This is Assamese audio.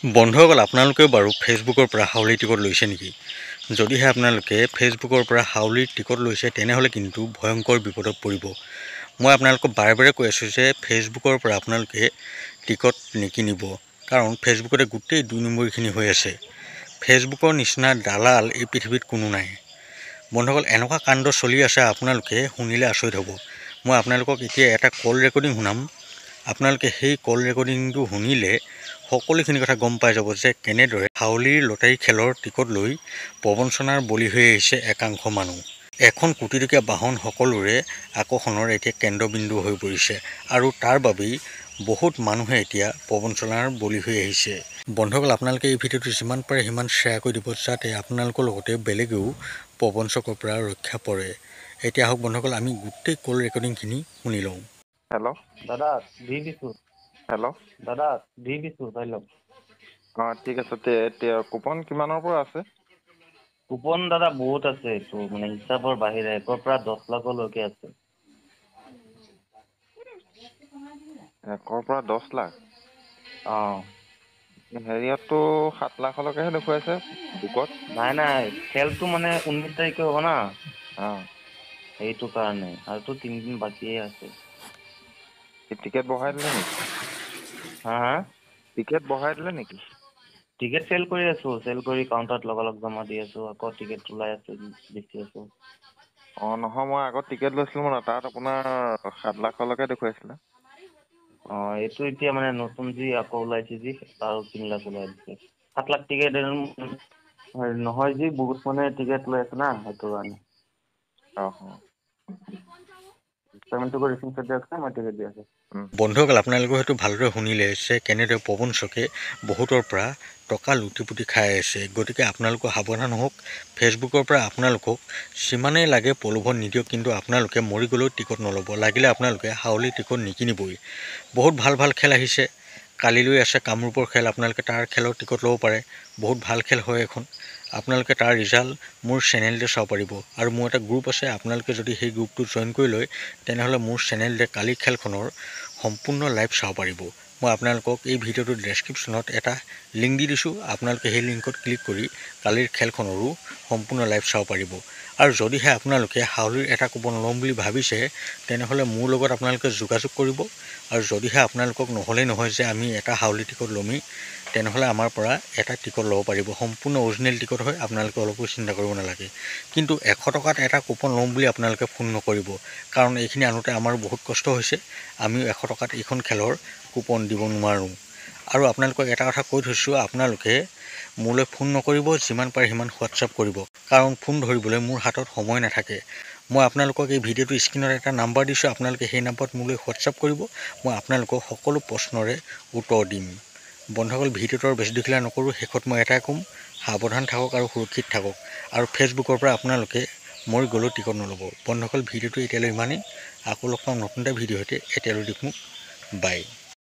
বন্ধুসকল আপোনালোকে বাৰু ফেচবুকৰ পৰা হাউলি টিকট লৈছে নেকি? যদিহে আপোনালোকে ফেচবুকৰ পৰা হাউলিৰ টিকট লৈছে তেনেহ'লে কিন্তু ভয়ংকৰ বিপদত পৰিব। মই আপোনালোকক বাৰে বাৰে কৈ আছোঁ যে ফেচবুকৰ পৰা আপোনালোকে টিকট নিকিনিব, কাৰণ ফেচবুকতে গোটেই 2 নম্বৰীখিনি হৈ আছে। ফেচবুকৰ নিচিনা দালাল এই পৃথিৱীত কোনো নাই। বন্ধুসকল এনেকুৱা কাণ্ড চলি আছে, আপোনালোকে শুনিলে আচৰিত হ'ব। মই আপোনালোকক এতিয়া এটা কল ৰেকৰ্ডিং শুনাম। আপোনালোকে সেই কল ৰেকৰ্ডিংটো শুনিলে সকলোখিনি কথা গম পাই যাব যে কেনেদৰে হাউলিৰ লটাৰী খেলৰ টিকট লৈ প্ৰবঞ্চনাৰ বলি হৈ আহিছে একাংশ মানুহ। এখন কোটিটকীয়া বাহন সকলোৰে আকৰ্ষণৰ এতিয়া কেন্দ্ৰবিন্দু হৈ পৰিছে, আৰু তাৰ বাবেই বহুত মানুহে এতিয়া প্ৰবঞ্চনাৰ বলি হৈ আহিছে। বন্ধুসকল আপোনালোকে এই ভিডিঅ'টো যিমান পাৰে সিমান শ্বেয়াৰ কৰি দিব, যাতে আপোনালোকৰ লগতে বেলেগেও প্ৰবঞ্চকৰ পৰা ৰক্ষা পৰে। এতিয়া আহক বন্ধুসকল, আমি গোটেই কল ৰেকৰ্ডিংখিনি শুনি লওঁ। হেল্ল' দাদা দি দিছোঁ। হেল্ল' দাদা দি দিছোঁ, চাই লওক। ঠিক আছে। কুপন কিমানৰ পৰা আছে? কুপন দাদা বহুত আছে, এইটো মানে হিচাপৰ বাহিৰে 1ৰ পৰা 10 লাখলৈকে আছে। 1ৰ পৰা 10 লাখ? অঁ হেৰিয়ততো 7 লাখলৈকেহে দেখুৱাইছে বুকত। নাই খেলটো মানে 19 তাৰিখে হ'ব না, অঁ সেইটো কাৰণে আৰুতো 3 দিন বাকিয়ে আছে। টিকেট বঢ়াই দিলে নেকি? হা টিকেট বঢ়াই দিলে নেকি? টিকেট চেল কৰি আছোঁ, চেল কৰি কাউণ্টাৰত লগালগ জমা দি আছোঁ, আকৌ টিকেট ওলাই আছোঁ, বেছি আছোঁ। নহয়, মই আগত টিকেট লৈছিলোঁ মানে, তাত আপোনাৰ 7 লাখলৈকে দেখুৱাইছিলে। এইটো এতিয়া মানে নতুন যি আকৌ ওলাইছে যি তাৰ 3 লাখ ওলাই দিছে। 7 লাখ টিকেট নহয় যি বহুত মানে টিকেট লৈ আছে না, সেইটো কাৰণে। পেমেণ্টটো কৰি ৰিচিপ্ট দিয়কচোন, মই টিকেট দি আছোঁ। বন্ধুসকল আপোনালোকে হয়তো ভালদৰে শুনিলে যে কেনেদৰে প্ৰবঞ্চকে বহুতৰ পৰা টকা লুটি পুটি খাই আছে। গতিকে আপোনালোকে সাৱধান হওক। ফেচবুকৰ পৰা আপোনালোকক যিমানেই লাগে প্ৰলোভন নিদিয়ক, কিন্তু আপোনালোকে মৰি গ'লেও টিকট নল'ব। লাগিলে আপোনালোকে হাউলি টিকট নিকিনিবই। বহুত ভাল ভাল খেল আহিছে। কালিলৈ আছে কামৰূপৰ খেল, আপোনালোকে তাৰ খেলৰ টিকট ল'ব পাৰে। বহুত ভাল খেল হয় এখন। আপোনালোকে তাৰ ৰিজাল্ট মোৰ চেনেলতে চাব পাৰিব, আৰু মোৰ এটা গ্ৰুপ আছে। আপোনালোকে যদি সেই গ্ৰুপটো জইন কৰি লয় তেনেহ'লে মোৰ চেনেলতে কালিৰ খেলখনৰ সম্পূৰ্ণ লাইভ চাব পাৰিব। মই আপোনালোকক এই ভিডিঅ'টোৰ ডেছক্ৰিপশ্যনত এটা লিংক দি দিছোঁ। আপোনালোকে সেই লিংকত ক্লিক কৰি কালিৰ খেলখনৰো সম্পূৰ্ণ লাইভ চাব পাৰিব। আৰু যদিহে আপোনালোকে হাউলিৰ এটা কুপন ল'ম বুলি ভাবিছে তেনেহ'লে মোৰ লগত আপোনালোকে যোগাযোগ কৰিব। আৰু যদিহে আপোনালোকক নহ'লেই নহয় যে আমি এটা হাউলি টিকট ল'মেই, তেনেহ'লে আমাৰ পৰা এটা টিকট ল'ব পাৰিব। সম্পূৰ্ণ অৰিজিনেল টিকট হয়, আপোনালোকে অলপো চিন্তা কৰিব নালাগে। কিন্তু 100 টকাত এটা কুপন ল'ম বুলি আপোনালোকে ফোন নকৰিব, কাৰণ এইখিনি আনোতে আমাৰ বহুত কষ্ট হৈছে। আমিও 100 টকাত এইখন খেলৰ কুপন দিব নোৱাৰোঁ। আৰু আপোনালোকক এটা কথা কৈ থৈছোঁ, আপোনালোকে মোলৈ ফোন নকৰিব, যিমান পাৰে সিমান হোৱাটছআপ কৰিব, কাৰণ ফোন ধৰিবলৈ মোৰ হাতত সময় নাথাকে। মই আপোনালোকক এই ভিডিঅ'টো স্ক্ৰীণত এটা নাম্বাৰ দিছোঁ, আপোনালোকে সেই নাম্বাৰত মোলৈ হোৱাটছআপ কৰিব। মই আপোনালোকক সকলো প্ৰশ্নৰে উত্তৰ দিম। বন্ধুসকল ভিডিঅ'টো আৰু বেছি দীঘলীয়া নকৰোঁ। শেষত মই এটাই ক'ম, সাৱধান থাকক আৰু সুৰক্ষিত থাকক। আৰু ফেচবুকৰ পৰা আপোনালোকে মৰি গ'লেও টিকট নল'ব। বন্ধুসকল ভিডিঅ'টো এতিয়ালৈ ইমানেই। আকৌ লগ পাম নতুন এটা ভিডিঅ' সৈতে। এতিয়ালৈ দিয়ক মোক বাই।